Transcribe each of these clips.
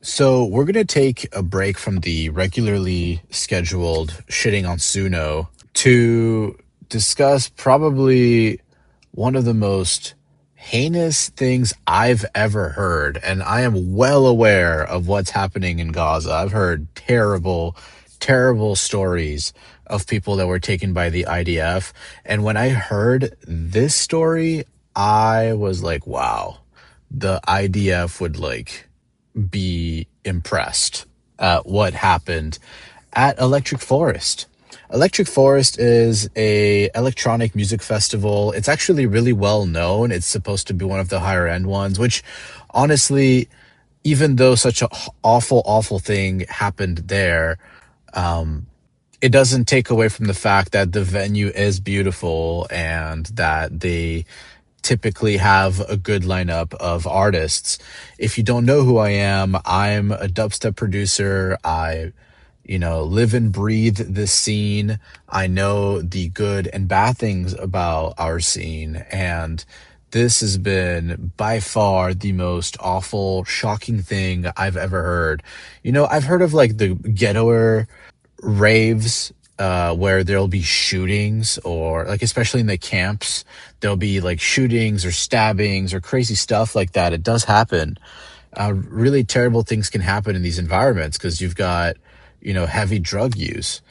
So we're going to take a break from the regularly scheduled shitting on Suno to discuss probably one of the most heinous things I've ever heard. And I am well aware of what's happening in Gaza. I've heard terrible, terrible stories of people that were taken by the IDF. And when I heard this story, I was like, wow, the IDF would be impressed at what happened at Electric Forest. Electric Forest is a electronic music festival. It's actually really well known. It's supposed to be one of the higher end ones, which honestly, even though such a awful, awful thing happened there, it doesn't take away from the fact that the venue is beautiful and that they typically have a good lineup of artists. If you don't know who I am, I'm a dubstep producer. I live and breathe this scene. I know the good and bad things about our scene. And this has been by far the most awful, shocking thing I've ever heard. I've heard of like the ghettoer raves, where there'll be shootings, or like, especially in the camps, there'll be like shootings or stabbings or crazy stuff like that. It does happen. Really terrible things can happen in these environments because you've got, heavy drug use.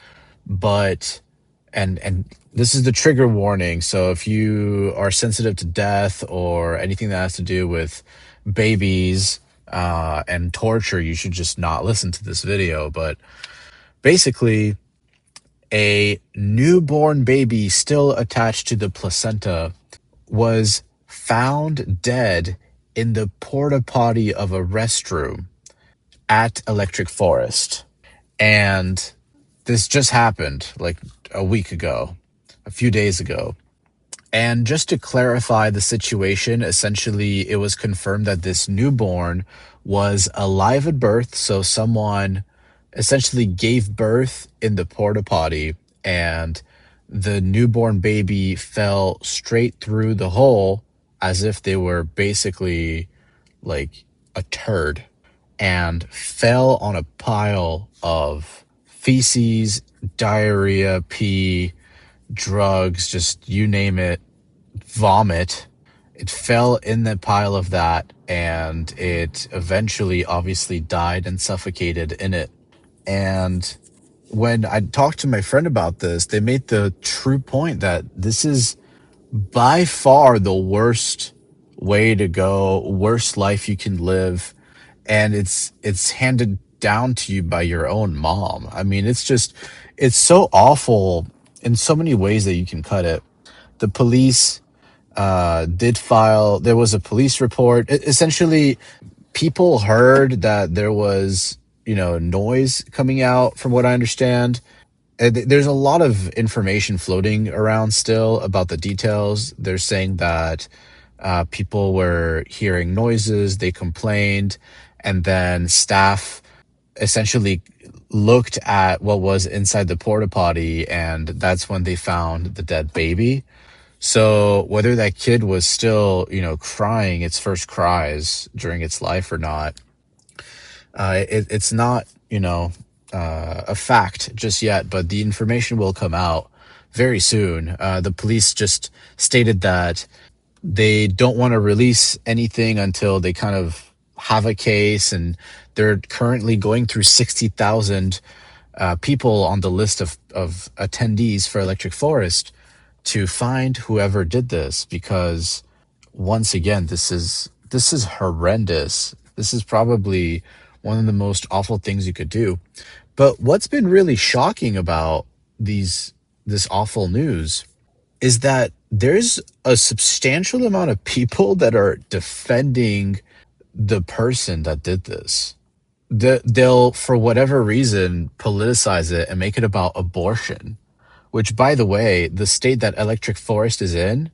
But, and this is the trigger warning. So if you are sensitive to death or anything that has to do with babies, and torture, you should just not listen to this video. But basically, a newborn baby still attached to the placenta was found dead in the porta-potty of a restroom at Electric Forest. And this just happened like a week ago, a few days ago. And just to clarify the situation, essentially it was confirmed that this newborn was alive at birth. So someone essentially gave birth in the porta potty, and the newborn baby fell straight through the hole as if they were basically like a turd, and fell on a pile of feces, diarrhea, pee, drugs, just you name it, vomit. It fell in the pile of that, and it eventually obviously died and suffocated in it. And when I talked to my friend about this, they made the true point that this is by far the worst way to go, worst life you can live. And it's handed down to you by your own mom. I mean, it's so awful in so many ways that you can cut it. The police there was a police report. Essentially, people heard that there was, noise coming out, from what I understand. There's a lot of information floating around still about the details. They're saying that people were hearing noises, they complained, and then staff essentially looked at what was inside the porta potty, and that's when they found the dead baby. So whether that kid was still, crying its first cries during its life or not, it's not, a fact just yet, but the information will come out very soon. The police just stated that they don't want to release anything until they kind of have a case, and they're currently going through 60,000 people on the list of attendees for Electric Forest to find whoever did this, because once again, this is horrendous. This is probably one of the most awful things you could do. But what's been really shocking about this awful news is that there's a substantial amount of people that are defending the person that did this. They'll, for whatever reason, politicize it and make it about abortion, which, by the way, the state that Electric Forest is in,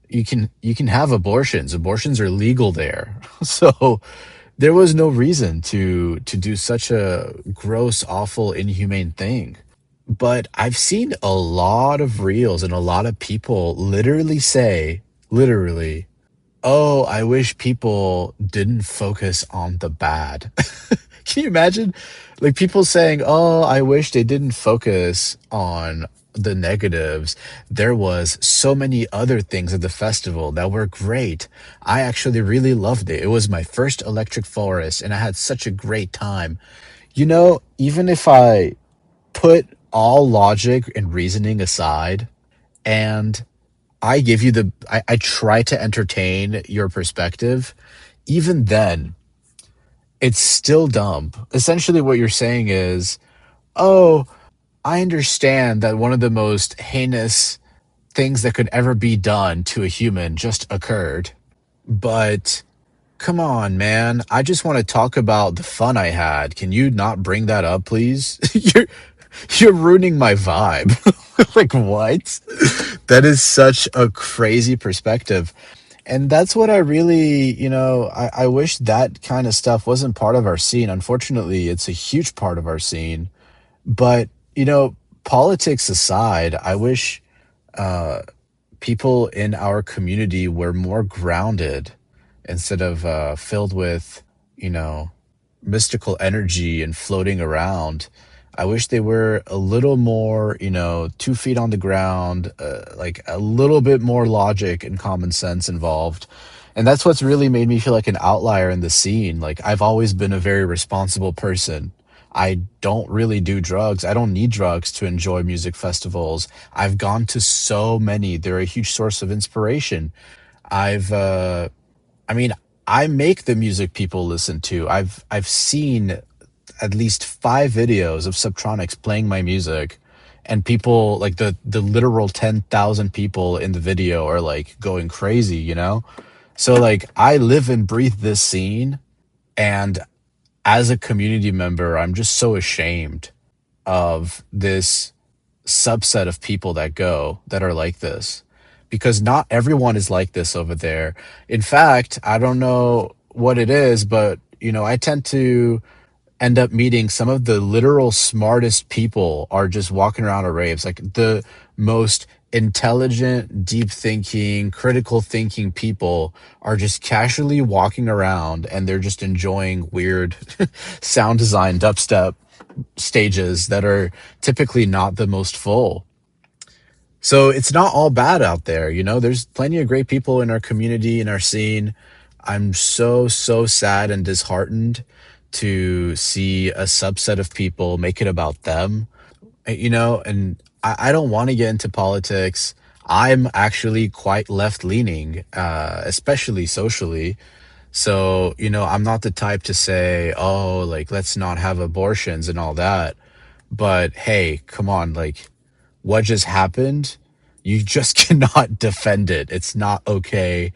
you can have abortions. Abortions are legal there. So there was no reason to do such a gross, awful, inhumane thing. But I've seen a lot of reels and a lot of people literally say, oh, I wish people didn't focus on the bad. Can you imagine? Like people saying, "Oh, I wish they didn't focus on the negatives. There was so many other things at the festival that were great. I actually really loved it. It was my first electric forest and I had such a great time." Even if I put all logic and reasoning aside and I try to entertain your perspective, even then, it's still dumb. Essentially, what you're saying is, oh, I understand that one of the most heinous things that could ever be done to a human just occurred. But come on, man. I just want to talk about the fun I had. Can you not bring that up, please? You're ruining my vibe. Like what? That is such a crazy perspective. And that's what I really, I wish that kind of stuff wasn't part of our scene. Unfortunately, it's a huge part of our scene. But, politics aside, I wish people in our community were more grounded instead of filled with, you know, mystical energy and floating around. I wish they were a little more, 2 feet on the ground, like a little bit more logic and common sense involved. And that's what's really made me feel like an outlier in the scene. Like, I've always been a very responsible person. I don't really do drugs. I don't need drugs to enjoy music festivals. I've gone to so many. They're a huge source of inspiration. I've I mean, I make the music people listen to. I've seen at least 5 videos of Subtronics playing my music, and people like the literal 10,000 people in the video are like going crazy. So like I live and breathe this scene, and as a community member, I'm just so ashamed of this subset of people that are like this, because not everyone is like this over there. In fact, I don't know what it is, but I tend to end up meeting some of the literal smartest people are just walking around at raves, like the most intelligent, deep thinking, critical thinking people are just casually walking around and they're just enjoying weird sound design dubstep stages that are typically not the most full. So it's not all bad out there. There's plenty of great people in our community, in our scene. I'm so, so sad and disheartened to see a subset of people make it about them, and I don't want to get into politics. I'm actually quite left leaning, especially socially. So, I'm not the type to say, oh, like, let's not have abortions and all that. But hey, come on, like, what just happened? You just cannot defend it. It's not okay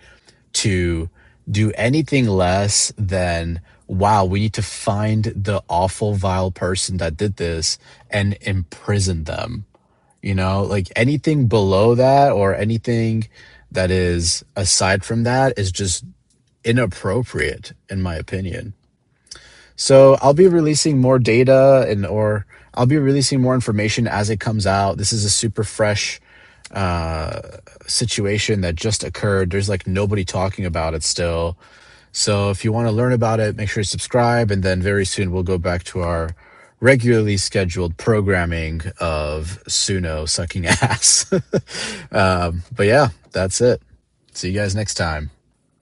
to do anything less than, wow, we need to find the awful, vile person that did this and imprison them. Like anything below that or anything that is aside from that is just inappropriate, in my opinion. So I'll be releasing more data or I'll be releasing more information as it comes out. This is a super fresh uh, situation that just occurred. There's like nobody talking about it still. So if you want to learn about it, make sure to subscribe. And then very soon we'll go back to our regularly scheduled programming of Suno sucking ass. But yeah, that's it. See you guys next time.